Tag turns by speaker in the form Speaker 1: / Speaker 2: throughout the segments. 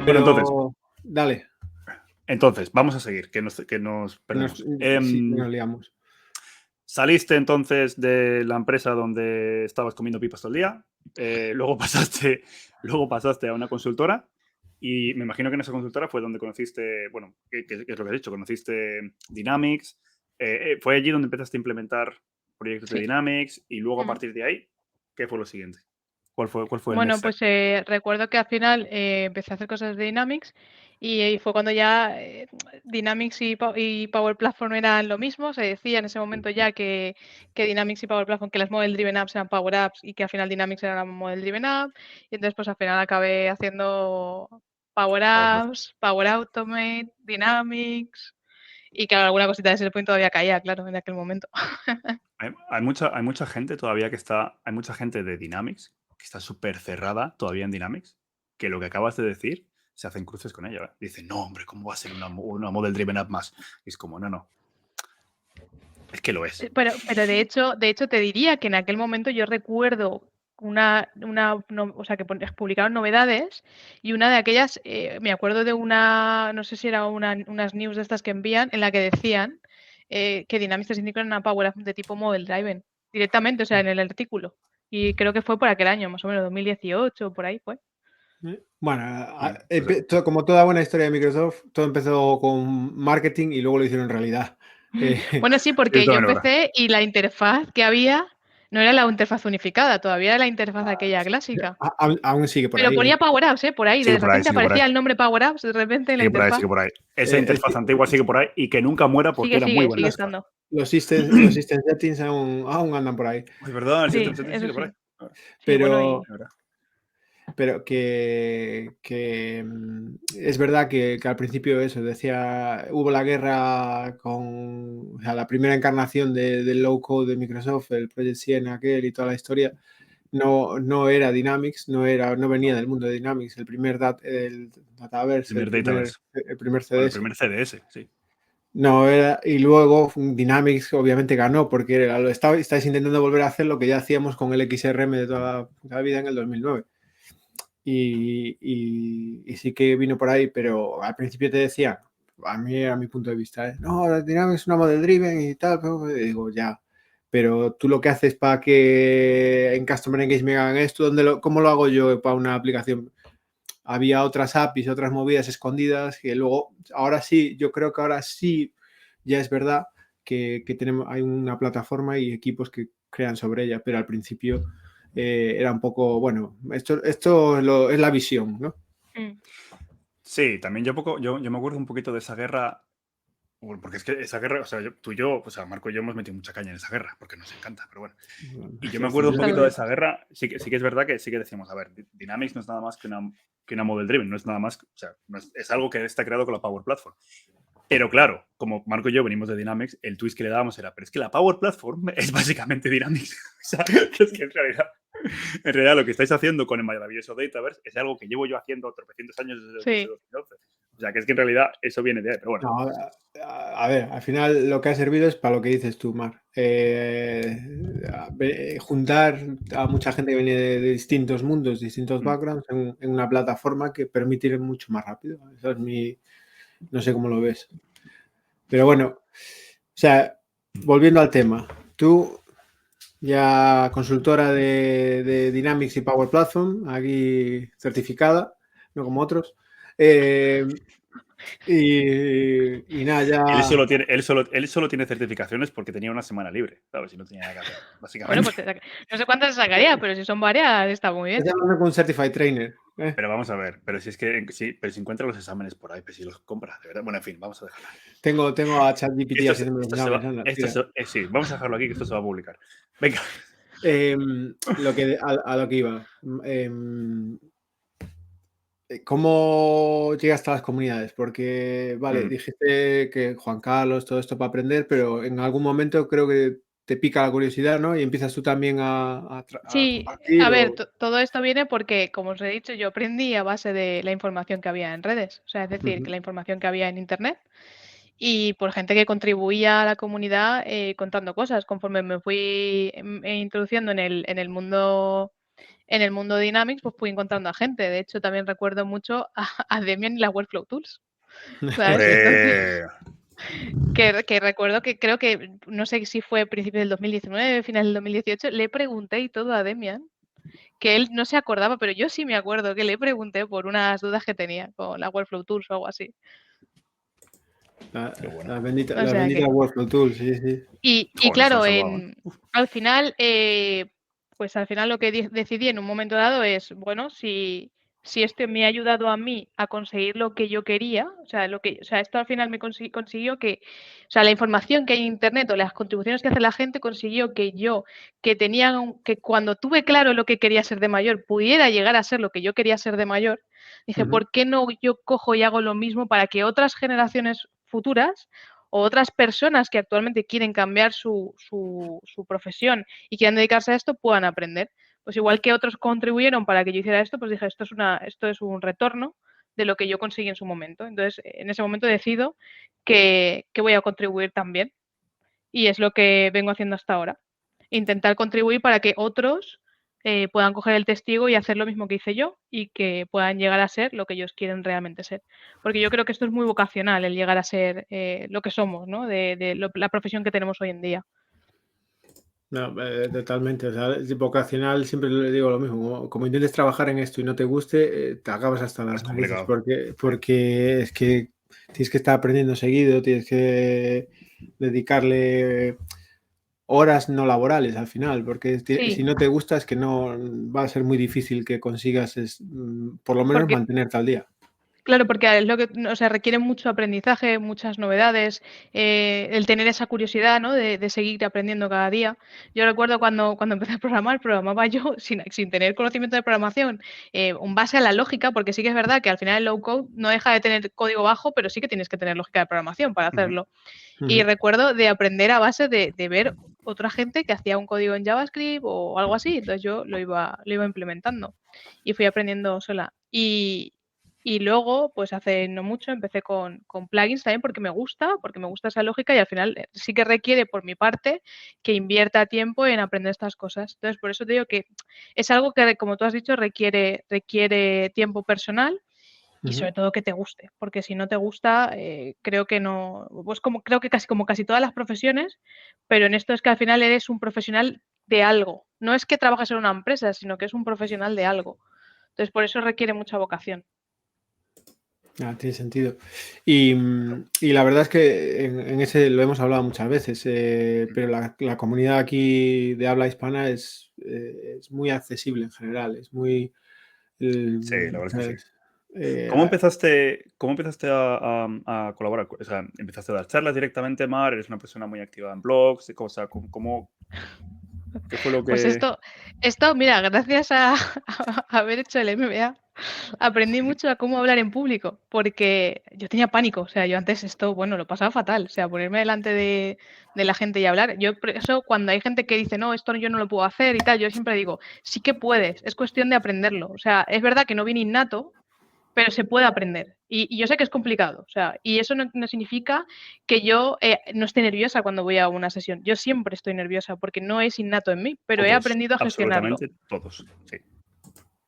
Speaker 1: Bueno,
Speaker 2: Dale.
Speaker 1: Entonces, vamos a seguir, que nos perdemos.
Speaker 2: Sí, nos liamos.
Speaker 1: Saliste entonces de la empresa donde estabas comiendo pipas todo el día, luego pasaste a una consultora y me imagino que en esa consultora fue donde conociste, bueno, ¿qué es lo que has dicho? Conociste Dynamics, fue allí donde empezaste a implementar proyectos de
Speaker 3: Sí.
Speaker 1: Dynamics y luego a partir de ahí, ¿qué fue lo siguiente? ¿Cuál fue el
Speaker 3: Bueno,
Speaker 1: next
Speaker 3: pues
Speaker 1: step?
Speaker 3: recuerdo que al final empecé a hacer cosas de Dynamics y fue cuando ya Dynamics y Power Platform eran lo mismo. Se decía en ese momento ya que Dynamics y Power Platform, que las Model Driven Apps eran Power Apps y que al final Dynamics era una Model Driven App. Y entonces pues al final acabé haciendo Power Apps, Power Automate, Dynamics y que alguna cosita de SharePoint todavía caía, claro, en aquel momento.
Speaker 1: Hay mucha gente todavía hay mucha gente de Dynamics que está súper cerrada todavía en Dynamics, que lo que acabas de decir se hacen cruces con ella. Dicen, no, hombre, ¿cómo va a ser una Model Driven App más? Y es como, no. Es que lo es.
Speaker 3: Pero de hecho te diría que en aquel momento yo recuerdo o sea, que publicaron novedades y una de aquellas, me acuerdo de no sé si era unas news de estas que envían, en la que decían que Dynamics 365 era una Power App de tipo Model Driven, directamente, o sea, en el artículo. Y creo que fue por aquel año, más o menos, 2018, por ahí fue.
Speaker 2: Bueno, como toda buena historia de Microsoft, todo empezó con marketing y luego lo hicieron realidad.
Speaker 3: Bueno, sí, porque yo empecé y la interfaz que había no era la interfaz unificada, todavía era la interfaz aquella clásica.
Speaker 2: Aún sigue por
Speaker 3: Pero
Speaker 2: ahí.
Speaker 3: ponía Power Apps, por ahí. De repente aparecía el nombre Power Apps, de repente en la interfaz.
Speaker 1: Sigue por ahí. Esa interfaz antigua sigue por ahí y que nunca muera porque era muy buena.
Speaker 3: Sigue estando.
Speaker 2: Los system settings aún andan por ahí.
Speaker 1: Es verdad, el
Speaker 3: Sí,
Speaker 1: system settings sigue por ahí.
Speaker 2: Pero que es verdad que al principio eso, decía, hubo la guerra con la primera encarnación del low code de Microsoft, el Project Siena aquel y toda la historia, no era Dynamics, no venía del mundo de Dynamics, el primer Dataverse, el primer CDS.
Speaker 1: El primer CDS, sí.
Speaker 2: No, y luego Dynamics obviamente ganó porque estáis intentando volver a hacer lo que ya hacíamos con el XRM de toda la vida en el 2009. Y sí que vino por ahí, pero al principio te decía, a mi punto de vista, no, Dynamics es una model driven y tal, pero digo, ya, pero tú lo que haces para que en Customer Engagement hagan esto, ¿cómo lo hago yo para una aplicación? Había otras APIs, otras movidas escondidas que luego, ahora sí, yo creo que ahora sí ya es verdad que hay una plataforma y equipos que crean sobre ella, pero al principio era un poco, bueno, esto es la visión, ¿no?
Speaker 1: Sí, también yo me acuerdo un poquito de esa guerra, porque es que esa guerra, o sea, tú y yo, o sea, Marco y yo hemos metido mucha caña en esa guerra, porque nos encanta, pero bueno. Y yo me acuerdo un poquito de esa guerra, sí que es verdad que sí que decimos, a ver, Dynamics no es nada más que una model driven, no es nada más, o sea, es algo que está creado con la Power Platform. Pero claro, como Marco y yo venimos de Dynamics, el twist que le dábamos era, pero es que la Power Platform es básicamente Dynamics. O sea, que es que en realidad lo que estáis haciendo con el maravilloso Dataverse es algo que llevo yo haciendo tropecientos años desde 2011. O sea, que es que en realidad eso viene de ahí, pero bueno.
Speaker 2: No, a ver, al final lo que ha servido es para lo que dices tú, Mar. Juntar a mucha gente que viene de distintos mundos, distintos backgrounds en una plataforma que permite ir mucho más rápido. Eso es no sé cómo lo ves. Pero bueno, o sea, volviendo al tema, tú ya consultora de Dynamics y Power Platform, aquí certificada, no como otros. Y nada, ya...
Speaker 1: Él solo tiene certificaciones porque tenía una semana libre, ¿sabes? Si no tenía nada que hacer, básicamente.
Speaker 3: Bueno, pues no sé cuántas sacaría, pero si son varias, está muy bien.
Speaker 2: Estás hablando con un Certified Trainer.
Speaker 1: Pero vamos a ver, pero si es que pero si encuentra los exámenes por ahí, pues si los compra, de verdad. Bueno, en fin, vamos a dejarlo.
Speaker 2: Tengo a ChatGPT haciendo los exámenes.
Speaker 1: Sí, vamos a dejarlo aquí, que esto se va a publicar. Venga.
Speaker 2: A lo que iba. ¿Cómo llegas a las comunidades? Porque, vale, dijiste que Juan Carlos, todo esto para aprender, pero en algún momento creo que te pica la curiosidad, ¿no? Y empiezas tú también
Speaker 3: Sí, a ver, todo esto viene porque, como os he dicho, yo aprendí a base de la información que había en redes, o sea, es decir, que la información que había en Internet y por gente que contribuía a la comunidad contando cosas. Conforme me fui introduciendo en el mundo en el mundo de Dynamics pues fui encontrando a gente. De hecho, también recuerdo mucho a Demian y las Workflow Tools. ¿Sabes? Entonces, que recuerdo que creo que, no sé si fue principios del 2019, finales del 2018, le pregunté y todo a Demian, que él no se acordaba, pero yo sí me acuerdo que le pregunté por unas dudas que tenía con la Workflow Tools o algo así.
Speaker 2: La bendita,
Speaker 3: O
Speaker 2: la
Speaker 3: sea
Speaker 2: bendita
Speaker 3: que...
Speaker 2: Workflow Tool, sí, sí.
Speaker 3: Y
Speaker 1: Joder, nos han
Speaker 3: claro,
Speaker 1: salvado, ¿eh?
Speaker 3: al final, pues al final lo que decidí en un momento dado es, bueno, si esto me ha ayudado a mí a conseguir lo que yo quería, o sea, esto al final me consiguió que, o sea, la información que hay en Internet o las contribuciones que hace la gente consiguió que yo, que cuando tuve claro lo que quería ser de mayor, pudiera llegar a ser lo que yo quería ser de mayor, dije, ¿por qué no yo cojo y hago lo mismo para que otras generaciones futuras o otras personas que actualmente quieren cambiar su profesión y quieran dedicarse a esto puedan aprender? Pues igual que otros contribuyeron para que yo hiciera esto, pues dije, esto es un retorno de lo que yo conseguí en su momento. Entonces, en ese momento decido que voy a contribuir también. Y es lo que vengo haciendo hasta ahora. Intentar contribuir para que otros puedan coger el testigo y hacer lo mismo que hice yo y que puedan llegar a ser lo que ellos quieren realmente ser. Porque yo creo que esto es muy vocacional, el llegar a ser lo que somos, ¿no? La profesión que tenemos hoy en día.
Speaker 2: No, totalmente. O sea, vocacional siempre le digo lo mismo. Como intentes trabajar en esto y no te guste, te acabas hasta las
Speaker 1: Es
Speaker 2: narices
Speaker 1: complicado.
Speaker 2: porque es que tienes que estar aprendiendo seguido, tienes que dedicarle horas no laborales al final, porque si
Speaker 3: Sí,
Speaker 2: no te gusta es que no va a ser muy difícil que consigas por lo menos
Speaker 3: porque
Speaker 2: mantenerte al día.
Speaker 3: claro, porque es lo que, o sea, requiere mucho aprendizaje, muchas novedades, el tener esa curiosidad, ¿no? De seguir aprendiendo cada día. Yo recuerdo cuando empecé a programar, programaba yo sin tener conocimiento de programación, un base a la lógica, porque sí que es verdad que al final el low code no deja de tener código bajo, pero sí que tienes que tener lógica de programación para hacerlo. Y recuerdo de aprender a base de ver otra gente que hacía un código en JavaScript o algo así, entonces yo lo iba implementando y fui aprendiendo sola. Y luego, pues hace no mucho, empecé con plugins también porque me gusta esa lógica y al final sí que requiere por mi parte que invierta tiempo en aprender estas cosas. Entonces, por eso te digo que es algo que, como tú has dicho, requiere tiempo personal y sobre todo que te guste, porque si no te gusta, creo que no, pues creo que casi todas las profesiones, pero en esto es que al final eres un profesional de algo. No es que trabajes en una empresa, sino que es un profesional de algo. Entonces, por eso requiere mucha vocación.
Speaker 2: Tiene sentido. Y la verdad es que en ese lo hemos hablado muchas veces, pero la comunidad aquí de habla hispana es muy accesible en general, es muy...
Speaker 1: Sí, la verdad es que sí.
Speaker 2: ¿sabes?
Speaker 1: ¿Cómo empezaste a colaborar? O sea, ¿empezaste a dar charlas directamente, Mar? ¿Eres una persona muy activa en blogs? O sea, ¿qué fue lo
Speaker 3: Pues
Speaker 1: que...?
Speaker 3: esto, mira, gracias a haber hecho el MBA, aprendí mucho a cómo hablar en público, porque yo tenía pánico, o sea, yo antes esto, bueno, lo pasaba fatal, o sea, ponerme delante de la gente y hablar. Yo, por eso, cuando hay gente que dice, no, esto yo no lo puedo hacer y tal, yo siempre digo, sí que puedes, es cuestión de aprenderlo. O sea, es verdad que no viene innato, pero se puede aprender. Y yo sé que es complicado, o sea, y eso no significa que yo no esté nerviosa cuando voy a una sesión. Yo siempre estoy nerviosa porque no es innato en mí, pero he
Speaker 1: Todos,
Speaker 3: aprendido a gestionarlo.
Speaker 1: absolutamente todos. Sí, sí, 100%.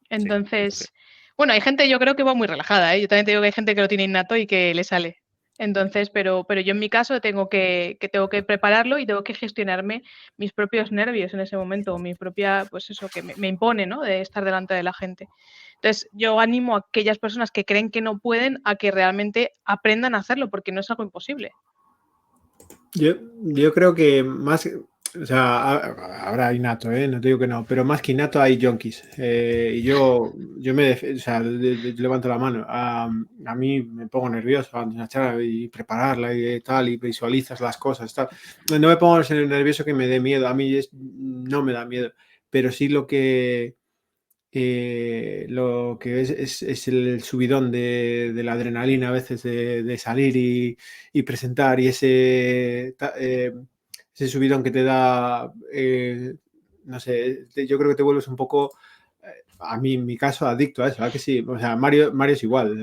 Speaker 3: Entonces, bueno, hay gente, yo creo que va muy relajada, ¿eh? Yo también te digo que hay gente que lo tiene innato y que le sale. Entonces, pero yo en mi caso tengo que prepararlo y tengo que gestionarme mis propios nervios en ese momento, mi propia, pues eso, que me impone, ¿no? De estar delante de la gente. Entonces, yo animo a aquellas personas que creen que no pueden a que realmente aprendan a hacerlo, porque no es algo imposible.
Speaker 2: Yo creo que más, o sea, habrá innato, no te digo que no, pero más que innato hay junkies. Y yo o sea, yo levanto la mano. A mí me pongo nervioso antes de una charla y prepararla y tal, y visualizas las cosas. Tal. No me pongo nervioso que me dé miedo, a mí no me da miedo, pero sí lo que es el subidón de la adrenalina a veces de salir y presentar y ese subidón que te da, no sé, yo creo que te vuelves un poco a mí, en mi caso, adicto a eso, ¿a que sí? O sea, Mario es igual,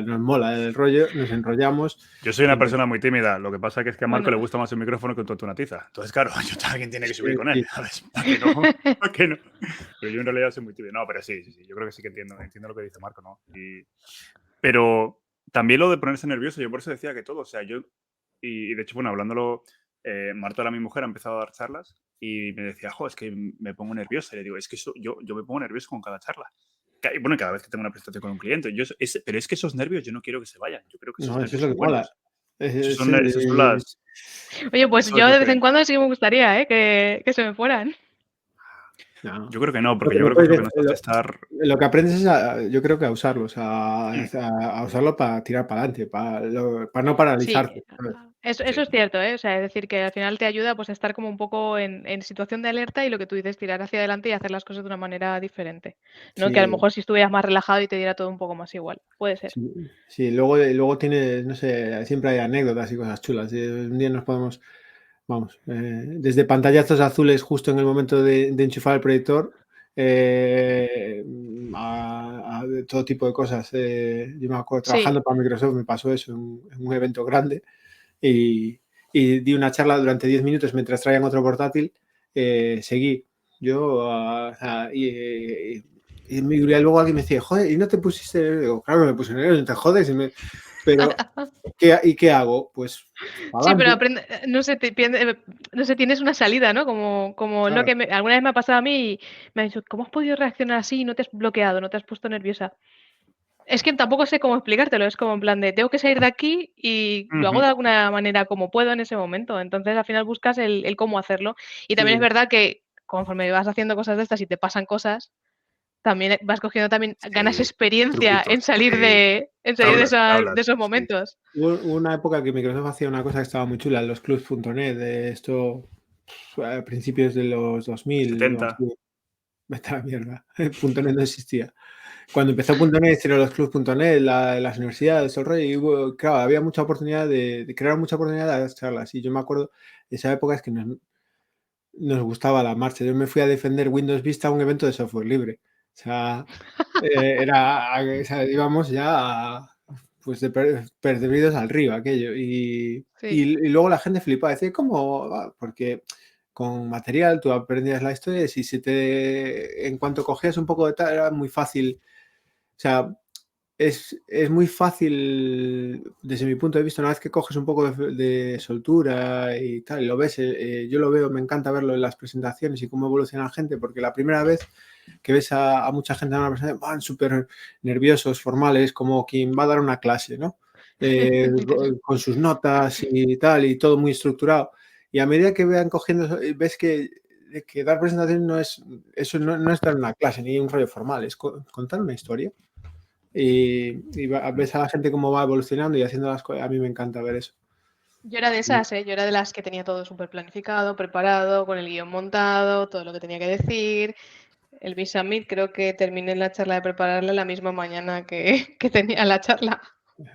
Speaker 2: nos mola el rollo, nos enrollamos.
Speaker 1: Yo soy una persona muy tímida, lo que pasa que es que a Marco
Speaker 3: Bueno.
Speaker 1: le gusta más el micrófono que un tonto una tiza. Entonces, claro, alguien tiene que subir con él,
Speaker 2: Sí.
Speaker 1: ¿sabes? ¿Para qué no? ¿Para qué no? Pero yo en realidad soy muy tímido. No, pero sí, yo creo que sí que entiendo lo que dice Marco, ¿no? Pero también lo de ponerse nervioso, yo por eso decía que todo, o sea, y de hecho, bueno, hablándolo, Marta, ahora mi mujer, ha empezado a dar charlas y me decía, jo, es que me pongo nerviosa. Y le digo, es que yo me pongo nervioso con cada charla. Bueno, cada vez que tengo una presentación con un cliente. Pero es que esos nervios yo no quiero que se vayan. Yo creo que esos
Speaker 2: No, eso
Speaker 1: nervios
Speaker 2: es lo
Speaker 1: son
Speaker 2: que mola.
Speaker 1: buenos. Esos son las...
Speaker 3: Oye, pues
Speaker 1: eso es
Speaker 3: yo
Speaker 1: lo
Speaker 3: de vez
Speaker 1: que...
Speaker 3: en cuando sí me gustaría, que se me fueran.
Speaker 2: No.
Speaker 1: Yo creo que no,
Speaker 2: Lo
Speaker 1: porque
Speaker 2: que
Speaker 1: yo
Speaker 2: no
Speaker 1: creo que es lo
Speaker 2: puedes
Speaker 1: que nos hace estar...
Speaker 2: lo que aprendes es, yo creo que a usarlos, a usarlo para tirar para adelante, para no
Speaker 3: Sí,
Speaker 2: paralizarte, ¿sabes?
Speaker 3: eso
Speaker 1: Sí,
Speaker 3: es cierto, ¿eh? O sea, es decir, que al final te ayuda pues a estar como un poco en situación de alerta y lo que tú dices, tirar hacia adelante y hacer las cosas de una manera diferente. ¿No? Que a lo
Speaker 2: Sí,
Speaker 3: mejor si estuvieras más relajado y te diera todo un poco más igual. Puede ser.
Speaker 2: sí, sí. Luego tienes, no sé, siempre hay anécdotas y cosas chulas. Un día nos podemos, vamos, desde pantallazos azules justo en el momento de enchufar el proyector, a todo tipo de cosas. Yo me acuerdo,
Speaker 3: Sí,
Speaker 2: trabajando para Microsoft, me pasó eso en un evento grande y, di una charla durante 10 minutos mientras traían otro portátil. Seguí. Yo, y luego alguien me decía, joder, ¿y no te pusiste? Digo, claro que me puse nervioso, no te jodes. Pero, ¿qué hago? Pues,
Speaker 3: sí, pero
Speaker 2: adelante.
Speaker 3: aprende, no sé, tienes una salida, ¿no? Como lo
Speaker 2: Claro.
Speaker 3: que alguna vez me ha pasado a mí y me ha dicho, ¿cómo has podido reaccionar así y no te has bloqueado, no te has puesto nerviosa? Es que tampoco sé cómo explicártelo, es como en plan de tengo que salir de aquí y lo hago
Speaker 1: Ujú.
Speaker 3: de alguna manera como puedo en ese momento. Entonces al final buscas el cómo hacerlo. Y también es
Speaker 2: Sí,
Speaker 3: verdad que conforme vas haciendo cosas de estas y te pasan cosas, también vas cogiendo también, ganas
Speaker 1: Sí,
Speaker 3: experiencia
Speaker 1: truquitos.
Speaker 3: en salir de, de
Speaker 1: Tablas,
Speaker 3: esos
Speaker 1: sí.
Speaker 3: momentos.
Speaker 2: hubo una época que Microsoft hacía una cosa que estaba muy chula, los clubs.net, de esto a principios de los 2000 o
Speaker 1: 70.
Speaker 2: así. Vete a la mierda. .net no existía. Cuando empezó .net, hicieron los clubs.net, las universidades, el rollo, y claro, había mucha oportunidad de crear mucha oportunidad de las charlas. Y yo me acuerdo de esa época es que nos gustaba la marcha. Yo me fui a defender Windows Vista a un evento de software libre. O sea, o sea, íbamos ya pues perdidos al río aquello.
Speaker 3: Sí.
Speaker 2: Y luego la gente flipaba, decía, ¿cómo? Porque con material tú aprendías la historia y si en cuanto cogías un poco de tal, era muy fácil. O sea, es muy fácil, desde mi punto de vista, una vez que coges un poco de soltura y tal, y lo ves, yo lo veo, me encanta verlo en las presentaciones y cómo evoluciona la gente, porque la primera vez que ves a mucha gente en una presentación, van súper nerviosos, formales, como quien va a dar una clase, ¿no?
Speaker 3: Literal.
Speaker 2: Con sus notas y tal, y todo muy estructurado. Y a medida que vean cogiendo, ves que dar presentación no es, eso no es dar una clase ni un rollo formal, es contar una historia. Y ves a la gente cómo va evolucionando y haciendo las cosas. A mí me encanta ver eso.
Speaker 3: Yo era de esas, ¿eh? Yo era de las que tenía todo súper planificado, preparado, con el guión montado, todo lo que tenía que decir. El Visa Meet creo que terminé la charla de prepararla la misma mañana que tenía la charla.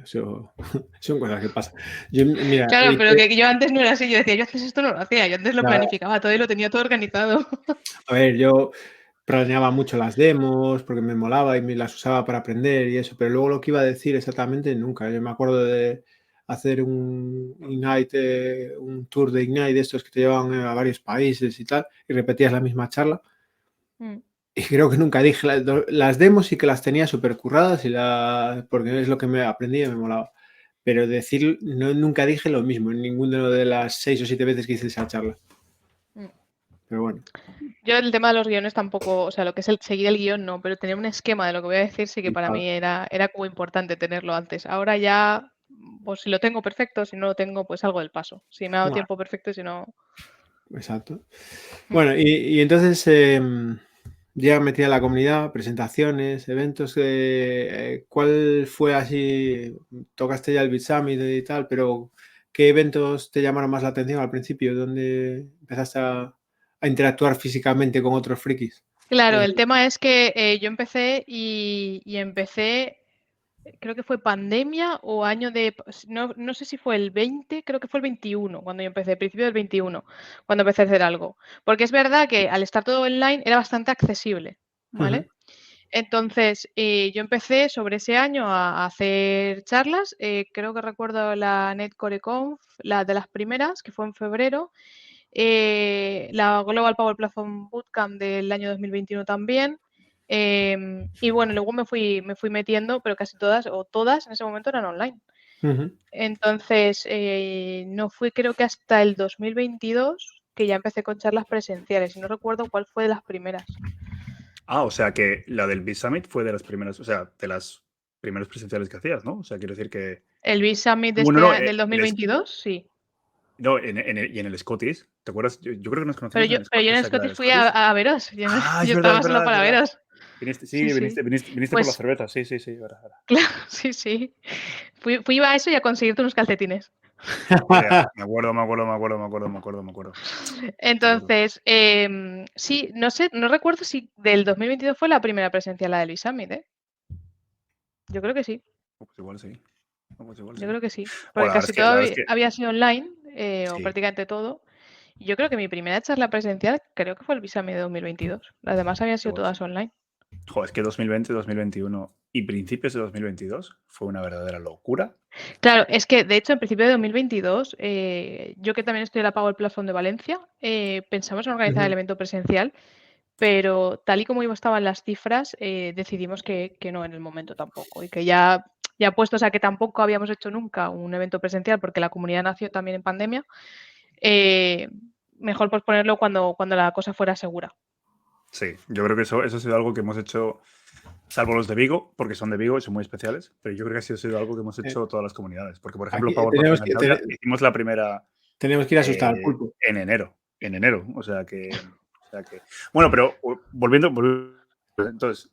Speaker 2: Eso son cosas que pasan. Mira,
Speaker 3: Claro, pero que yo antes no era así. Yo decía, yo antes esto no lo hacía. Yo antes lo
Speaker 2: nada,
Speaker 3: planificaba todo y lo tenía todo organizado.
Speaker 2: a ver, yo planeaba mucho las demos porque me molaba y me las usaba para aprender y eso, pero luego lo que iba a decir exactamente nunca. Yo me acuerdo de hacer un Ignite, un tour de Ignite de estos que te llevan a varios países y tal, y repetías la misma charla.
Speaker 3: Mm.
Speaker 2: Y creo que nunca dije las demos y que las tenía súper curradas porque es lo que me aprendí y me molaba. Pero decir, nunca dije lo mismo en ninguna de las 6 o 7 veces que hice esa charla.
Speaker 3: Mm.
Speaker 2: Pero bueno.
Speaker 3: Yo el tema de los guiones tampoco, o sea, lo que es el seguir el guión no, pero tener un esquema de lo que voy a decir sí que para mí era como importante tenerlo antes. Ahora ya, pues si lo tengo perfecto, si no lo tengo, pues salgo del paso. Si me ha dado
Speaker 2: Bueno,
Speaker 3: tiempo perfecto, si no...
Speaker 2: exacto.
Speaker 3: Mm.
Speaker 2: Bueno, y entonces ya metí a la comunidad, presentaciones, eventos. ¿Cuál fue así? Tocaste ya el Bit Summit y tal, pero ¿qué eventos te llamaron más la atención al principio? ¿Dónde empezaste a interactuar físicamente con otros frikis?
Speaker 3: Claro, el tema es que yo empecé y empecé, creo que fue pandemia o año de, no sé si fue el 20, creo que fue el 21 cuando yo empecé, principio del 21, cuando empecé a hacer algo. Porque es verdad que al estar todo online era bastante accesible,
Speaker 2: Ujú.
Speaker 3: ¿vale? Entonces, yo empecé sobre ese año a hacer charlas. Creo que recuerdo la NetCoreConf, la de las primeras, que fue en febrero. La Global Power Platform Bootcamp del año 2021 también. Y bueno, luego me fui metiendo, pero casi todas, o todas en ese momento eran online. Entonces, no fue creo que hasta el 2022 que ya empecé con charlas presenciales. Y no recuerdo cuál fue de las primeras.
Speaker 1: O sea que la del B-Summit fue de las primeras, o sea, de las primeras presenciales que hacías, ¿no? O sea, quiero decir que...
Speaker 3: ¿El B-Summit del 2022? Sí.
Speaker 1: No, y en el Scottish, ¿te acuerdas? Yo creo que nos conocimos
Speaker 3: Pero yo en el Scottish fui a veros. Yo
Speaker 1: es verdad,
Speaker 3: estaba
Speaker 1: es
Speaker 3: solo
Speaker 1: verdad,
Speaker 3: para
Speaker 1: es verdad.
Speaker 3: veros.
Speaker 1: Sí, viniste por
Speaker 3: Pues,
Speaker 1: la cerveza, sí. Ahora.
Speaker 3: claro, sí. Fui a eso y a conseguirte unos calcetines.
Speaker 1: Me acuerdo.
Speaker 3: Entonces, sí, no recuerdo si del 2022 fue la primera presencial la del B-Summit, ¿eh? Yo creo que sí.
Speaker 1: Pues igual sí.
Speaker 3: Yo creo que sí.
Speaker 1: Bueno,
Speaker 3: Porque
Speaker 1: la
Speaker 3: casi todo
Speaker 1: verdad es que...
Speaker 3: había sido online, o
Speaker 1: Sí.
Speaker 3: prácticamente todo. Y yo creo que mi primera charla presencial creo que fue el B-Summit de 2022. Las demás habían sido todas online.
Speaker 1: Joder, es que 2020, 2021 y principios de 2022 fue una verdadera locura.
Speaker 3: Claro, es que de hecho en principio de 2022, yo que también estoy en la Power Platform de Valencia, pensamos en organizar el evento presencial, pero tal y como estaban las cifras, decidimos que no en el momento tampoco y que ya puestos a que tampoco habíamos hecho nunca un evento presencial porque la comunidad nació también en pandemia, mejor posponerlo cuando la cosa fuera segura.
Speaker 1: Sí, yo creo que eso ha sido algo que hemos hecho, salvo los de Vigo, porque son de Vigo y son muy especiales, pero yo creo que ha sido algo que hemos hecho todas las comunidades. Porque, por ejemplo, Power Platform hicimos la primera...
Speaker 2: Tenemos que ir a asustar al pulpo.
Speaker 1: En enero. O sea que... Bueno, pero volviendo... Entonces,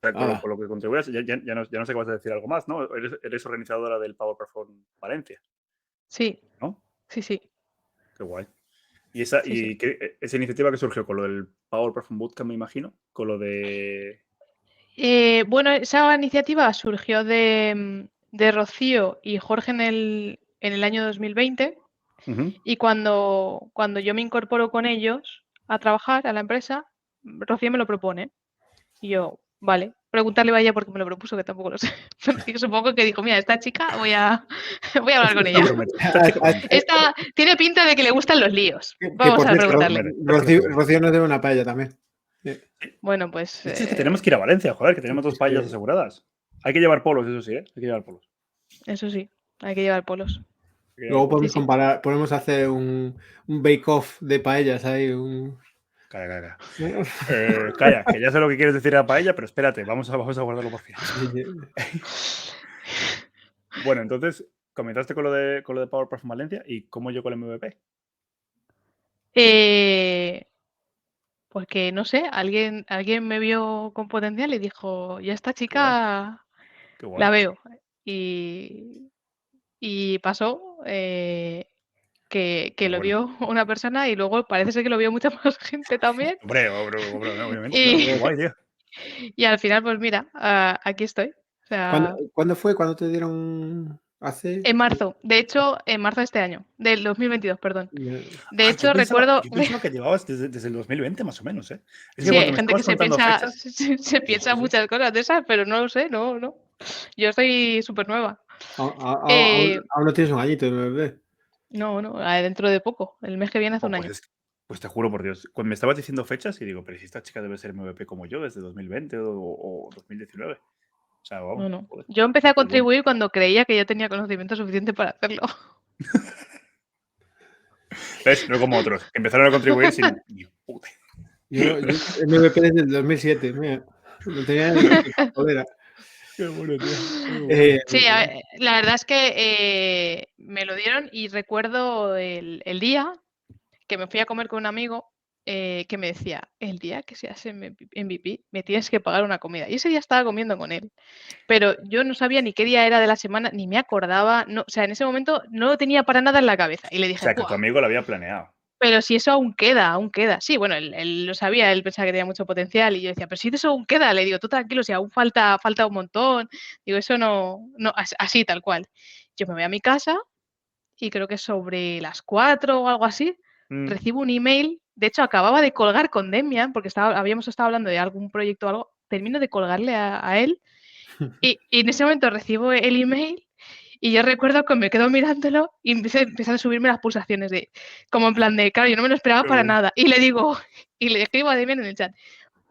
Speaker 1: con lo que contribuyas, ya no sé qué vas a decir algo más, ¿no? Eres organizadora del Power Platform Valencia.
Speaker 3: Sí.
Speaker 1: ¿No?
Speaker 3: Sí.
Speaker 1: Qué guay. ¿Y esa iniciativa que surgió con lo del Power Platform Bootcamp, me imagino? Con lo de...
Speaker 3: Bueno, esa iniciativa surgió de Rocío y Jorge en el año 2020. Y cuando yo me incorporo con ellos a trabajar a la empresa, Rocío me lo propone. Y yo, vale, preguntarle a ella porque me lo propuso, que tampoco lo sé. Supongo que dijo, mira, esta chica voy a hablar con ella. Esta tiene pinta de que le gustan los líos. Vamos a preguntarle.
Speaker 2: Rocío nos debe una paella también.
Speaker 3: Bueno, pues...
Speaker 1: Es que tenemos que ir a Valencia, joder, que tenemos 2 paellas aseguradas. Hay que llevar polos, eso sí, ¿eh? Hay que llevar polos.
Speaker 3: Eso sí, hay que llevar polos.
Speaker 2: Luego podemos comparar, podemos hacer un bake-off de paellas ahí.
Speaker 1: Calla. Calla, que ya sé lo que quieres decir a paella, pero espérate, vamos a guardarlo por final. Bueno, entonces, comentaste con lo de Power Platform Valencia y cómo llegó el MVP.
Speaker 3: Porque no sé, alguien me vio con potencial y dijo, ya esta chica
Speaker 1: Qué guay.
Speaker 3: la veo. Y pasó que lo vio una persona y luego parece ser que lo vio mucha más gente también.
Speaker 1: Hombre, obviamente. Qué guay, tío.
Speaker 3: Y al final, pues mira, aquí estoy. O sea,
Speaker 2: ¿Cuándo fue? ¿Cuándo te dieron hace?
Speaker 3: En marzo. De hecho, en marzo de este año. Del 2022, perdón. De hecho,
Speaker 1: recuerdo... Yo pensaba que llevabas desde el 2020 más o menos, ¿eh? Es
Speaker 3: sí, hay gente que se piensa muchas cosas de esas, pero no lo sé, no. Yo soy súper nueva.
Speaker 2: Aún no tienes un añito de bebé.
Speaker 3: No, dentro de poco. El mes que viene hace un año.
Speaker 1: Pues te juro por Dios, cuando me estabas diciendo fechas y digo, pero si esta chica debe ser MVP como yo desde 2020 o 2019. O sea, vamos.
Speaker 3: No. Yo empecé a contribuir cuando creía que ya tenía conocimiento suficiente para hacerlo.
Speaker 1: ¿Ves? No como otros, que empezaron a contribuir sin ni puta.
Speaker 2: Yo MVP desde el 2007, mira. No tenía ni joder.
Speaker 1: Qué bueno, tío.
Speaker 3: Sí, la verdad es que me lo dieron y recuerdo el día que me fui a comer con un amigo que me decía, el día que seas MVP me tienes que pagar una comida. Y ese día estaba comiendo con él. Pero yo no sabía ni qué día era de la semana, ni me acordaba. No, o sea, en ese momento no lo tenía para nada en la cabeza. Y le dije,
Speaker 1: o sea, que tu amigo lo había planeado.
Speaker 3: Pero si eso aún queda. Sí, bueno, él lo sabía, él pensaba que tenía mucho potencial y yo decía, pero si eso aún queda, le digo, tú tranquilo, si aún falta un montón. Digo, eso no, así, tal cual. Yo me voy a mi casa y creo que sobre las 4 o algo así, recibo un email De hecho, acababa de colgar con Demian, porque habíamos estado hablando de algún proyecto o algo. Termino de colgarle a él y en ese momento recibo el email y yo recuerdo que me quedo mirándolo y empiezan a subirme las pulsaciones como en plan de, claro, yo no me lo esperaba para nada. Y le digo, y le escribo a Demian en el chat,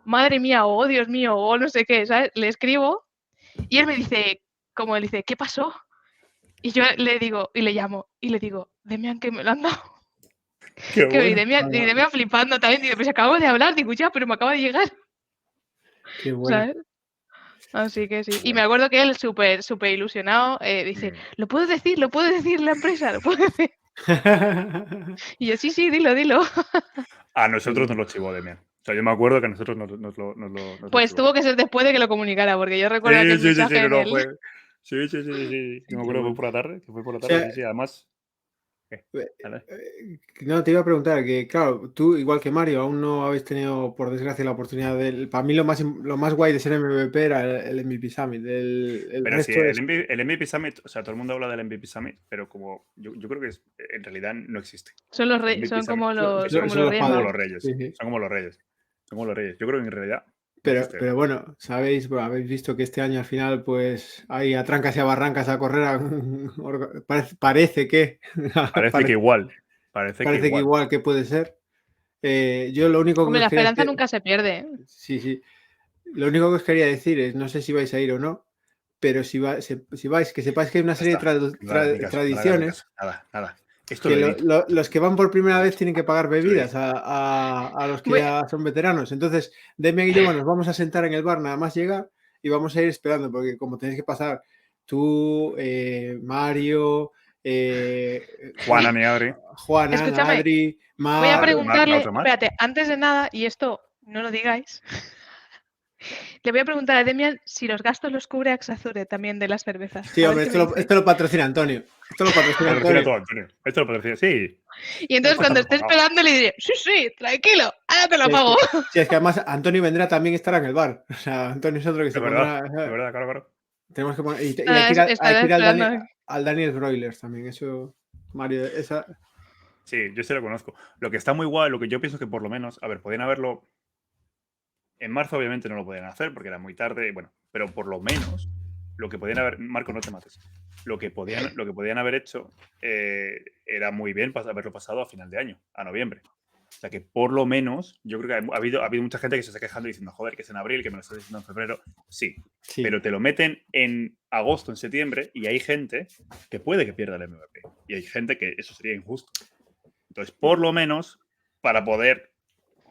Speaker 3: madre mía, o Dios mío, o no sé qué, ¿sabes? Le escribo y él me dice, ¿qué pasó? Y yo le digo, y le llamo, y le digo, Demian, que me lo han dado.
Speaker 1: Qué
Speaker 3: Y
Speaker 1: bueno.
Speaker 3: Demian flipando también, digo, pues acabo de hablar, digo, ya, pero me acaba de llegar.
Speaker 2: Qué bueno.
Speaker 3: ¿Sabes? Así que sí. Y me acuerdo que él, súper ilusionado, dice, ¿lo puedo decir la empresa? ¿Lo puedo decir? Y yo, sí, dilo.
Speaker 1: A nosotros nos lo chivó Demian. O sea, yo me acuerdo que a nosotros nos lo
Speaker 3: Pues
Speaker 1: chivó.
Speaker 3: tuvo que ser después de que lo comunicara, porque yo recuerdo aquel mensaje en el...
Speaker 1: fue. Sí. Yo me acuerdo que fue por la tarde,
Speaker 2: O sea,
Speaker 1: sí. Además, ¿qué?
Speaker 2: no, te iba a preguntar que, claro, tú, igual que Mario, aún no habéis tenido, por desgracia, la oportunidad de... Para mí lo más guay de ser MVP era el MVP Summit. El
Speaker 1: Pero sí,
Speaker 2: resto es...
Speaker 1: el MVP Summit, o sea, todo el mundo habla del MVP Summit, pero como yo creo que en realidad no existe.
Speaker 3: Son los
Speaker 1: El MVP
Speaker 3: son
Speaker 1: Summit,
Speaker 3: como los,
Speaker 2: son
Speaker 3: como
Speaker 2: los
Speaker 3: los Reyes
Speaker 1: como
Speaker 2: padres.
Speaker 3: Magos.
Speaker 1: los reyes.
Speaker 2: Sí.
Speaker 1: Son como los reyes. Yo creo que en realidad no existe.
Speaker 2: Pero bueno, sabéis, habéis visto que este año al final, pues, hay a trancas y a barrancas a correr. Parece que...
Speaker 1: Parece que igual.
Speaker 2: Parece que igual que puede ser. Yo lo único que
Speaker 3: Hombre,
Speaker 2: os
Speaker 3: la
Speaker 2: quería
Speaker 3: esperanza
Speaker 2: decir...
Speaker 3: nunca se pierde. ¿eh?
Speaker 2: Sí. Lo único que os quería decir es, no sé si vais a ir o no, pero si vais, que sepáis que hay una serie de tradiciones
Speaker 1: Nada. Esto
Speaker 2: que
Speaker 1: lo edito.
Speaker 2: los que van por primera vez tienen que pagar bebidas a los que ya son veteranos. Entonces, Demian y yo nos vamos a sentar en el bar nada más llegar y vamos a ir esperando, porque como tenéis que pasar tú, Mario,
Speaker 1: Juana ni Adri.
Speaker 2: Juana,
Speaker 3: Escúchame,
Speaker 2: Adri,
Speaker 3: voy a
Speaker 2: Mar...
Speaker 3: preguntarle,
Speaker 1: ¿La otra Mar?
Speaker 3: espérate, antes de nada, y esto no lo digáis, le voy a preguntar a Demian si los gastos los cubre Axazure también de las cervezas.
Speaker 2: Sí, hombre, esto lo patrocina Antonio. Esto lo patrocina
Speaker 1: Patrocina
Speaker 2: Antonio.
Speaker 1: todo, Antonio. Esto lo patrocina, sí.
Speaker 3: Y entonces cuando esté esperando le diré, sí, tranquilo, ahora te lo pago.
Speaker 2: Sí, es que además Antonio vendrá también, estará en el bar. O sea, Antonio es otro que se pondrá...
Speaker 1: De verdad, claro.
Speaker 2: Tenemos que poner... Y hay que ir al Daniel Broilers también, eso... Mario, esa...
Speaker 1: Sí, yo sí lo conozco. Lo que está muy guay, lo que yo pienso que por lo menos, a ver, podían haberlo... En marzo obviamente no lo podían hacer porque era muy tarde, bueno, pero por lo menos lo que podían haber... Marco, no te mates. Lo que podían haber hecho era muy bien haberlo pasado a final de año, a noviembre. O sea que por lo menos, yo creo que ha habido mucha gente que se está quejando diciendo, joder, que es en abril, que me lo estás diciendo en febrero. Sí, pero te lo meten en agosto, en septiembre, y hay gente que puede que pierda el MVP. Y hay gente que eso sería injusto. Entonces, por lo menos, para poder,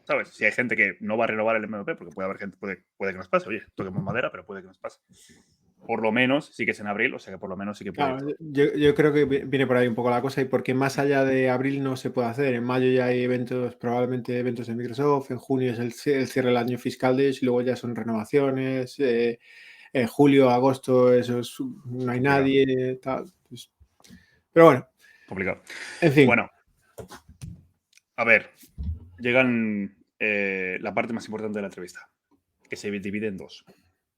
Speaker 1: ¿sabes? Si hay gente que no va a renovar el MVP, porque puede haber gente, puede que nos pase, oye, toquemos madera, pero puede que nos pase. Por lo menos sí que es en abril, o sea que por lo menos sí que puede.
Speaker 2: Claro, yo creo que viene por ahí un poco la cosa, y porque más allá de abril no se puede hacer. En mayo ya hay eventos, probablemente eventos de Microsoft, en junio es el cierre del año fiscal de ellos y luego ya son renovaciones, en julio, agosto, eso es, no hay nadie, tal. Pues, pero bueno.
Speaker 1: Complicado.
Speaker 2: En fin.
Speaker 1: Bueno, a ver, llegan la parte más importante de la entrevista, que se divide en dos.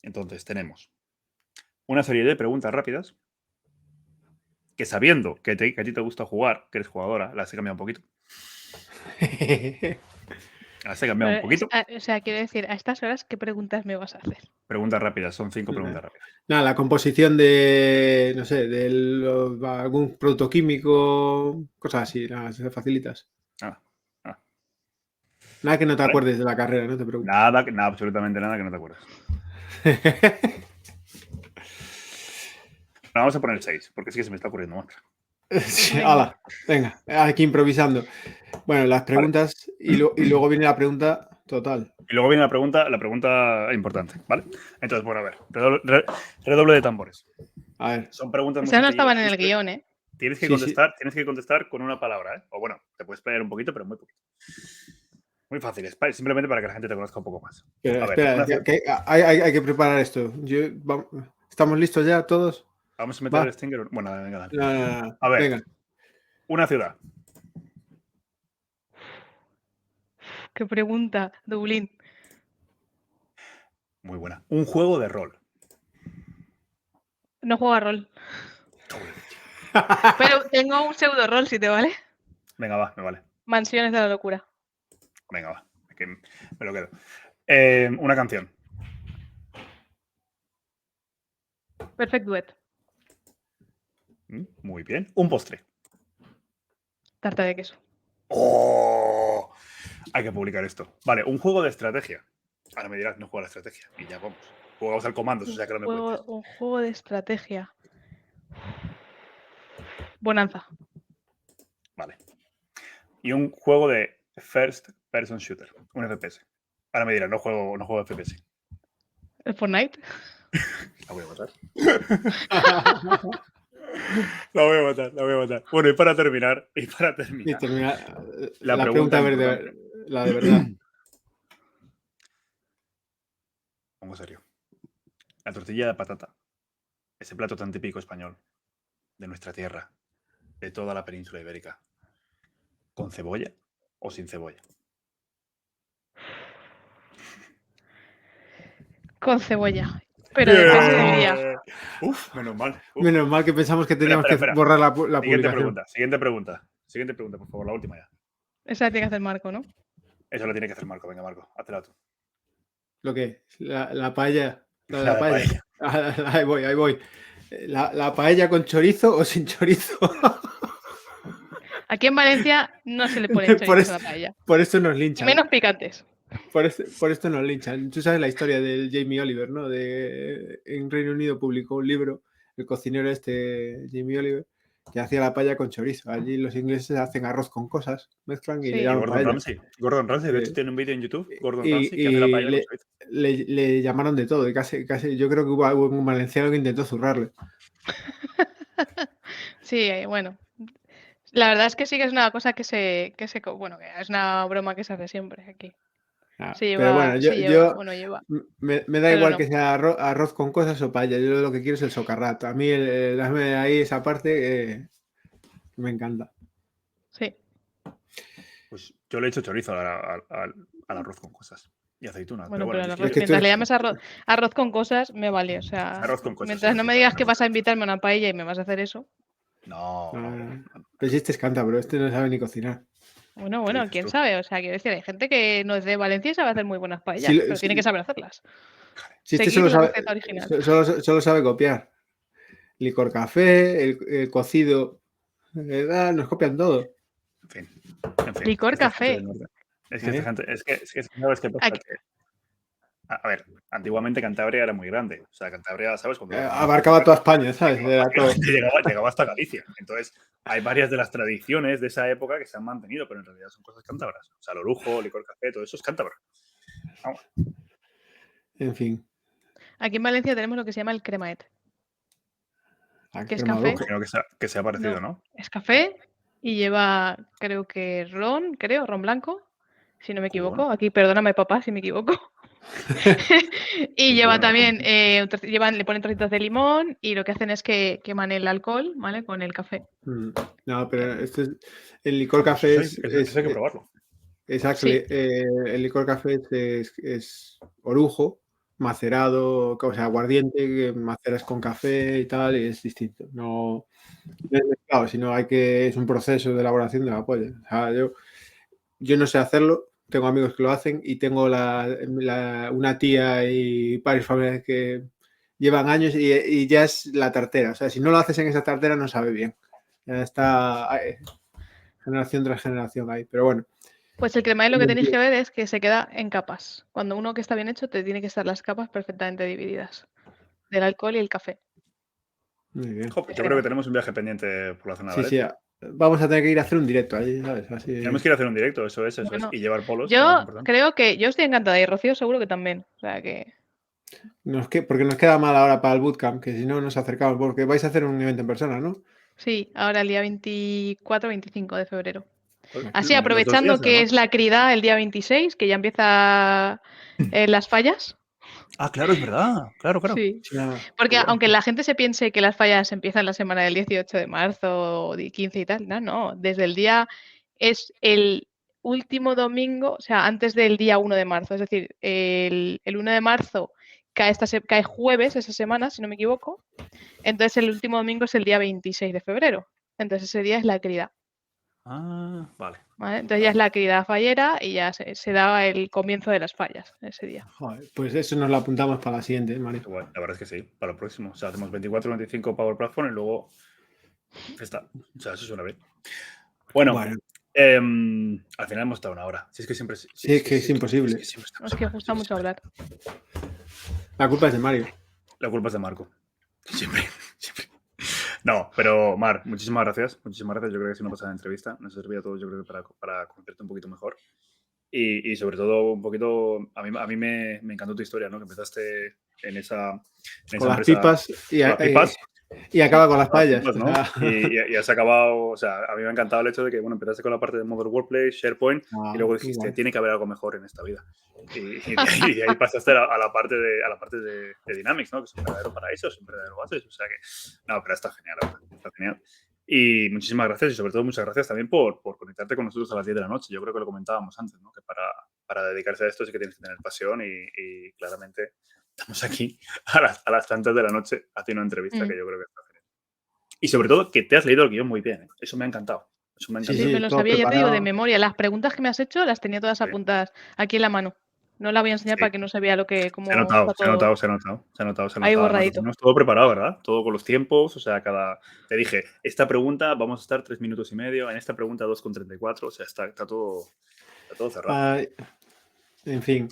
Speaker 1: Entonces tenemos una serie de preguntas rápidas que, sabiendo que a ti te gusta jugar, que eres jugadora, las he cambiado un poquito. Las he cambiado un poquito.
Speaker 3: O sea, quiero decir, a estas horas, ¿qué preguntas me vas a hacer?
Speaker 1: Preguntas rápidas, son 5 preguntas rápidas.
Speaker 2: Nada, la composición de, no sé, de algún producto químico, cosas así, nada, se facilitas. Nada que no te acuerdes de la carrera, no te preocupes.
Speaker 1: Nada, absolutamente nada que no te acuerdes. Vamos a poner 6, porque es que se me está ocurriendo más.
Speaker 2: Sí, hala, venga, aquí improvisando. Bueno, las preguntas y luego viene la pregunta total.
Speaker 1: Y luego viene la pregunta importante, ¿vale? Entonces, bueno, a ver, redoble de tambores.
Speaker 2: A ver.
Speaker 1: Son preguntas muy
Speaker 3: sencillas. No estaban en el
Speaker 1: ¿viste?
Speaker 3: guión, ¿eh?
Speaker 1: Tienes que contestar con una palabra, ¿eh? O bueno, te puedes pelear un poquito, pero muy poquito. Muy fácil, simplemente para que la gente te conozca un poco más.
Speaker 2: Espera, hay que preparar esto. ¿Estamos listos ya todos?
Speaker 1: Vamos a meter el Stinger. Bueno, venga, dale.
Speaker 2: No.
Speaker 1: A ver,
Speaker 2: venga.
Speaker 1: Una ciudad.
Speaker 3: Qué pregunta, Dublín.
Speaker 1: Muy buena. Un juego de rol.
Speaker 3: No juego a rol. Pero tengo un pseudo rol, si te vale.
Speaker 1: Venga, va, me vale.
Speaker 3: Mansiones de la locura.
Speaker 1: Venga, va. Que me lo quedo. Una canción.
Speaker 3: Perfect Duet.
Speaker 1: Muy bien. Un postre.
Speaker 3: Tarta de queso.
Speaker 1: ¡Oh! Hay que publicar esto. Vale, un juego de estrategia. Ahora me dirás, no juego a la estrategia. Y ya vamos. Jugamos al comandos, o sea que no me cuentes.
Speaker 3: Un juego de estrategia. Bonanza.
Speaker 1: Vale. Y un juego de First Person Shooter. Un FPS. Ahora me dirás, no juego FPS.
Speaker 3: ¿El Fortnite?
Speaker 1: La voy a matar. La voy a matar. Bueno, y para terminar.
Speaker 2: Y termina,
Speaker 1: la
Speaker 2: pregunta
Speaker 1: importante.
Speaker 2: la de verdad.
Speaker 1: Pongo serio. La tortilla de patata. Ese plato tan típico español. De nuestra tierra. De toda la península ibérica. ¿Con cebolla o sin cebolla?
Speaker 3: Con cebolla. Pero depende del día.
Speaker 1: Uf, menos mal. Uf.
Speaker 2: Menos mal que pensamos que teníamos que borrar la publicación.
Speaker 1: Siguiente pregunta, por favor, la última ya.
Speaker 3: Esa la tiene que hacer Marco, ¿no?
Speaker 1: Eso lo tiene que hacer Marco. Venga, Marco, hazla tú.
Speaker 2: ¿Lo qué? La paella. La paella. Ahí voy. ¿La paella con chorizo o sin chorizo?
Speaker 3: Aquí en Valencia no se le pone chorizo a la paella.
Speaker 2: Por esto nos linchan.
Speaker 3: Menos picantes.
Speaker 2: Por esto nos linchan. Tú sabes la historia del Jamie Oliver, ¿no? En Reino Unido publicó un libro, el cocinero Jamie Oliver, que hacía la paella con chorizo. Allí los ingleses hacen arroz con cosas, mezclan y le llaman paella.
Speaker 1: Gordon Ramsay, de hecho tiene un vídeo en YouTube. Gordon Ramsay que hace la paella con chorizo.
Speaker 2: Le llamaron de todo y casi yo creo que hubo un valenciano que intentó zurrarle.
Speaker 3: Sí, bueno. La verdad es que sí que es una cosa que bueno, que es una broma que se hace siempre aquí.
Speaker 2: Pero bueno, me da igual que sea arroz con cosas o paella. Yo lo que quiero es el socarrat. A mí dame ahí esa parte me encanta.
Speaker 3: Sí.
Speaker 1: Pues yo le he hecho chorizo al arroz con cosas. Y aceitunas.
Speaker 3: Bueno,
Speaker 1: pero
Speaker 3: mientras le llames arroz con cosas, me vale. O sea,
Speaker 1: arroz con cosas,
Speaker 3: mientras no me digas que vas a invitarme a una paella y me vas a hacer eso.
Speaker 1: No.
Speaker 2: Pero si este es cántabro, este no sabe ni cocinar.
Speaker 3: Bueno, quién sabe. O sea, quiero decir, hay gente que no es de Valencia y sabe hacer muy buenas paellas, pero tiene que saber hacerlas.
Speaker 2: Si este solo sabe copiar. Licor café, el cocido. Nos copian todo.
Speaker 1: En fin.
Speaker 3: Licor café.
Speaker 1: Es que sabes qué pasa. A ver, antiguamente Cantabria era muy grande. O sea, Cantabria, ¿sabes?
Speaker 2: Abarcaba toda España, ¿sabes?
Speaker 1: Llegaba hasta Galicia. Entonces, hay varias de las tradiciones de esa época que se han mantenido, pero en realidad son cosas cántabras. O sea, el orujo, licor café, todo eso es cántabro. Vamos.
Speaker 2: En fin.
Speaker 3: Aquí en Valencia tenemos lo que se llama el cremaet. Que es café.
Speaker 1: Que sea parecido, ¿no?
Speaker 3: Es café y lleva, creo que ron blanco, si no me equivoco. Aquí, perdóname, papá, si me equivoco. Y lleva también, le ponen trocitos de limón y lo que hacen es que queman el alcohol, ¿vale? Con el café.
Speaker 2: No, pero el licor café
Speaker 1: hay que probarlo.
Speaker 2: Exacto. Sí. El licor café es orujo, macerado, o sea, aguardiente, que maceras con café y tal, y es distinto. No es mezclado, sino es un proceso de elaboración de la polla. O sea, yo no sé hacerlo. Tengo amigos que lo hacen y tengo una tía y varios familiares que llevan años y ya es la tartera. O sea, si no lo haces en esa tartera no sabe bien. Ya está generación tras generación ahí. Pero bueno.
Speaker 3: Pues el cremaet lo que tenéis que ver es que se queda en capas. Cuando uno que está bien hecho, te tiene que estar las capas perfectamente divididas. Del alcohol y el café.
Speaker 2: Muy bien.
Speaker 1: Yo creo que tenemos un viaje pendiente por la zona de Valencia.
Speaker 2: Sí. Vamos a tener que ir a hacer un directo allí, ¿sabes? Así...
Speaker 1: Tenemos que ir a hacer un directo, eso es. Y llevar polos.
Speaker 3: Yo creo que yo estoy encantada y Rocío seguro que también. O sea que...
Speaker 2: Porque nos queda mal ahora para el bootcamp, que si no nos acercamos, porque vais a hacer un evento en persona, ¿no?
Speaker 3: Sí, ahora el día 24-25 de febrero. Así, aprovechando que es la crida el día 26, que ya empieza las fallas.
Speaker 1: Ah, claro, es verdad. Claro.
Speaker 3: Sí. Porque aunque la gente se piense que las fallas empiezan la semana del 18 de marzo o 15 y tal, no. Desde el día es el último domingo, o sea, antes del día 1 de marzo. Es decir, el 1 de marzo cae jueves esa semana, si no me equivoco. Entonces el último domingo es el día 26 de febrero. Entonces ese día es la crida.
Speaker 1: Vale.
Speaker 3: ¿vale? Entonces ya es la actividad fallera y ya se da el comienzo de las fallas ese día.
Speaker 2: Joder, pues eso nos lo apuntamos para la siguiente, Mario.
Speaker 1: Bueno, la verdad es que sí, para el próximo. O sea, hacemos 24-25 Power Platform y luego fiesta. O sea, eso suena bien. Bueno,
Speaker 2: Bueno,
Speaker 1: al final hemos estado una hora. Si es que siempre...
Speaker 2: sí, es que es imposible.
Speaker 1: Es que siempre estamos
Speaker 3: Es que
Speaker 1: una hora,
Speaker 3: gusta mucho hablar.
Speaker 2: La culpa es de Mario.
Speaker 1: La culpa es de Marco. Siempre, siempre. No, pero Mar, muchísimas gracias. Muchísimas gracias. Yo creo que es una pasada entrevista. Nos ha servido a todos, yo creo que para conocerte un poquito mejor. Y sobre todo, un poquito, a mí me encantó tu historia, ¿no? Que empezaste en esa
Speaker 2: Con las
Speaker 1: empresa
Speaker 2: pipas
Speaker 1: con las pipas.
Speaker 2: y acaba con las
Speaker 1: Con las
Speaker 2: fallas.
Speaker 1: pipas, ¿no?
Speaker 2: O sea,
Speaker 1: Y has acabado, o sea, a mí me ha encantado el hecho de que, bueno, empezaste con la parte de Modern Workplace, SharePoint, y luego
Speaker 2: qué
Speaker 1: dijiste,
Speaker 2: guay.
Speaker 1: tiene que haber algo mejor en esta vida. Y de ahí pasaste a la parte de Dynamics, ¿no? Que es un verdadero paraíso, es un verdadero oasis. O sea que, no, pero está genial, la verdad, está genial. Y muchísimas gracias y sobre todo muchas gracias también por conectarte con nosotros a las 10 de la noche. Yo creo que lo comentábamos antes, ¿no? Que para dedicarse a esto sí que tienes que tener pasión y claramente estamos aquí a las tantas de la noche haciendo una entrevista que yo creo que está genial. Y sobre todo que te has leído el guión muy bien. Eso me ha encantado. Eso me ha encantado.
Speaker 3: Sí, me lo
Speaker 2: todo
Speaker 3: sabía, ya te digo, de
Speaker 2: preparado.
Speaker 3: memoria. Las preguntas que me has hecho las tenía todas apuntadas aquí en la mano. No la voy a enseñar
Speaker 1: Sí.
Speaker 3: para que no se vea
Speaker 1: Se ha
Speaker 3: cómo
Speaker 1: notado,
Speaker 3: está
Speaker 1: se ha
Speaker 3: todo
Speaker 1: notado.
Speaker 3: ahí
Speaker 1: Además, lo
Speaker 3: borradito.
Speaker 1: tenemos todo preparado, ¿verdad? Todo con los tiempos, o sea, te dije, esta pregunta vamos a estar 3 minutos y medio, en esta pregunta 2,34, o sea, está todo cerrado.
Speaker 2: En fin.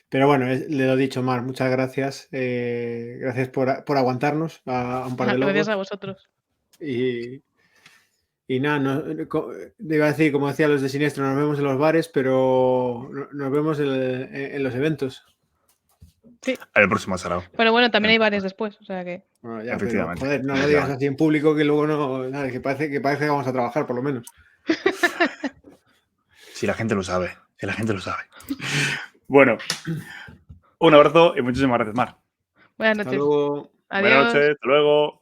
Speaker 2: Pero bueno, le lo dicho, Mar, muchas gracias. Gracias por aguantarnos a un par de locos.
Speaker 3: Gracias a vosotros.
Speaker 2: Y nada, iba a decir, como decían los de Siniestro, nos vemos en los bares, pero nos vemos en los eventos.
Speaker 3: Sí.
Speaker 1: El próximo sarao.
Speaker 3: Pero bueno, también hay bares después, o sea que...
Speaker 2: Bueno, ya,
Speaker 1: Efectivamente.
Speaker 2: pero, joder, no lo digas así en público que luego no... ¿sabes? Que parece que vamos a trabajar, por lo menos.
Speaker 1: Si la gente lo sabe, si la gente lo sabe. Bueno, un abrazo y muchísimas gracias, Mar.
Speaker 3: Buenas
Speaker 2: Hasta
Speaker 3: noches.
Speaker 2: luego.
Speaker 3: Adiós.
Speaker 1: Buenas noches, hasta luego.